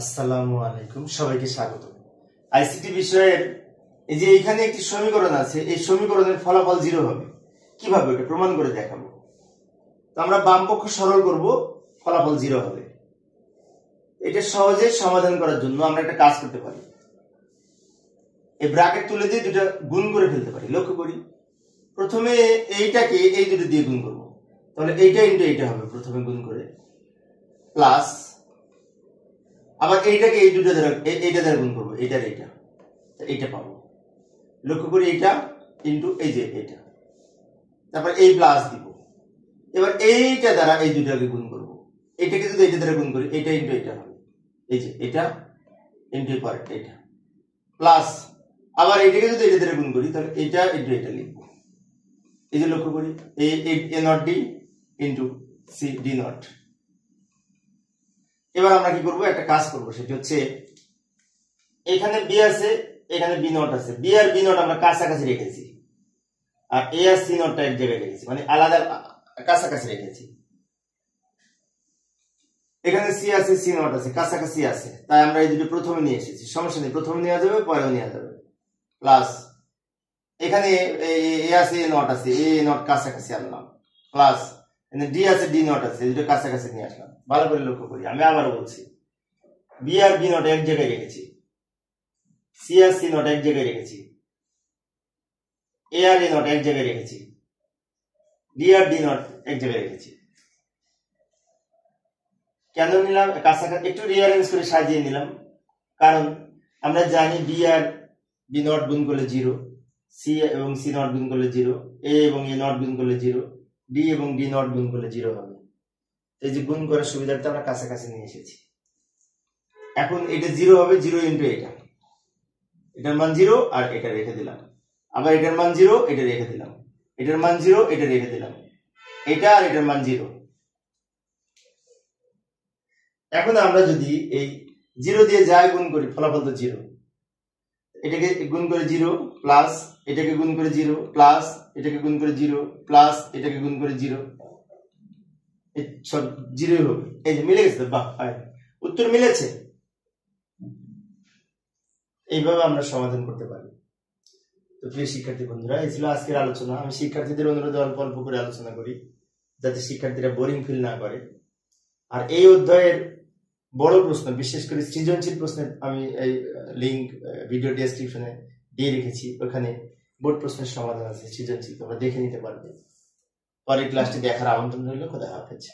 আসসালামু আলাইকুম, সবাইকে স্বাগত। আইসিটি বিষয়ের এই যে এখানে একটি সমীকরণ আছে, এই সমীকরণের ফলাফল 0 হবে। কিভাবে এটা প্রমাণ করে দেখাবো। তো আমরা বাম পক্ষ সরল করব, ফলাফল 0 হবে। এটা সহজে সমাধান করার জন্য আমরা একটা কাজ করতে পারি, এই ব্র্যাকেট তুলে দিয়ে দুটো গুণ করে ফেলতে পারি। লক্ষ্য করি, প্রথমে এইটাকে এই দুটো দিয়ে গুণ করব, তাহলে এইটা ইনটু এইটা হবে। প্রথমে গুণ করে প্লাস, আবার এইটাকে এই দুটো দ্বারা এইটা দ্বারা গুণ করবো, এইটার এইটা, এইটা পাবো। লক্ষ্য করি, এইটা ইনটু এই যে এইটা, তারপর এই প্লাস দিব। এবার এইটা দ্বারা এই দুটাকে গুণ করব, এইটাকে যদি এইটা দ্বারা গুণ করি, এইটা ইনটু এইটা হবে। এই যে এটা ইনটু পরে এইটা প্লাস, আবার এইটাকে যদি এইটা দ্বারা গুণ করি, তাহলে এইটা ইনটু এইটা লিখবো। এই যে লক্ষ্য করি, A not D into C D not. এবার আমরা কি করব, একটা কাজ করব, সেটা হচ্ছে এখানে বি আছে, এখানে বি নট আছে। বি আর বি নট আমরা কাছাকাছি রেখেছি, আর এ আর সি নটটা এক জায়গায় রেখেছি, মানে আলাদা কাছাকাছি রেখেছি। এখানে সি আছে, সি নট আছে, কাছাকাছি আছে, তাই আমরা এই দুটো প্রথমে নিয়ে এসেছি। সমস্যা নেই, প্রথমে নেওয়া যাবে, পরেও নেওয়া যাবে। প্লাস এখানে এ আছে, এ নট আছে, এ নট কাছাকাছি আনলাম। প্লাস ডি আছে, ডি নট আছে, এই দুটো কাছাকাছি নিয়ে আসলাম। ভালো করে লক্ষ্য করি, আমি আবার বলছি, বি আর বি নট এক জায়গায় রেখেছি, সি আর সি নট এক জায়গায় রেখেছি, এ আর এ নট এক জায়গায় রেখেছি, ডি আর ডি নট এক জায়গায় রেখেছি। কেন নিলাম কাছাকাছি, একটু রিঅ্যারেঞ্জ করে সাজিয়ে নিলাম, কারণ আমরা জানি বি আর বি নট গুণ করলে 0, সি এবং সি নট গুণ করলে 0, এ এবং এ নট গুণ করলে 0, ডি এবং ডি নট গুণ করলে 0 হবে। এই যে গুণ করার সুবিধাটা আমরা কাছাকাছি নিয়ে এসেছি। এখন এটা 0 হবে, 0 ইনটু এটা, এটার মান 0 আর এটা রেখে দিলাম, আবার এটার মান 0, এটা রেখে দিলাম, এটার মান 0, এটা রেখে দিলাম, এটা আর এটার মান 0। এখন আমরা যদি এই 0 দিয়ে যাই গুণ করি, ফলাফল তো 0। এটাকে গুণ করে 0 প্লাস, এটাকে গুণ করে 0 প্লাস, এটাকে গুণ করে 0 প্লাস, এটাকে গুণ করে 0, সব 0 হবে। এই যে মিলে গেছে, বাহ, উত্তর মিলেছে। এইভাবে আমরা সমাধান করতে পারি। তো প্রিয় শিক্ষার্থী বন্ধুরা, এই ছিল আজকের আলোচনা। আমি শিক্ষার্থীদের অনুরোধে অল্প অল্প করে আলোচনা করি, যাতে শিক্ষার্থীরা বোরিং ফিল না করে। আর এই অধ্যায়ের বড় প্রশ্ন, বিশেষ করে সৃজনশীল প্রশ্নের আমি এই লিঙ্ক ভিডিও ডেসক্রিপশনে দিয়ে রেখেছি, ওখানে বোর্ড প্রশ্নের সমাধান আছে সৃজনশীল, তোমরা দেখে নিতে পারবে। পরের ক্লাসটি দেখার আমন্ত্রণ রইল। খোদা হাফেজ।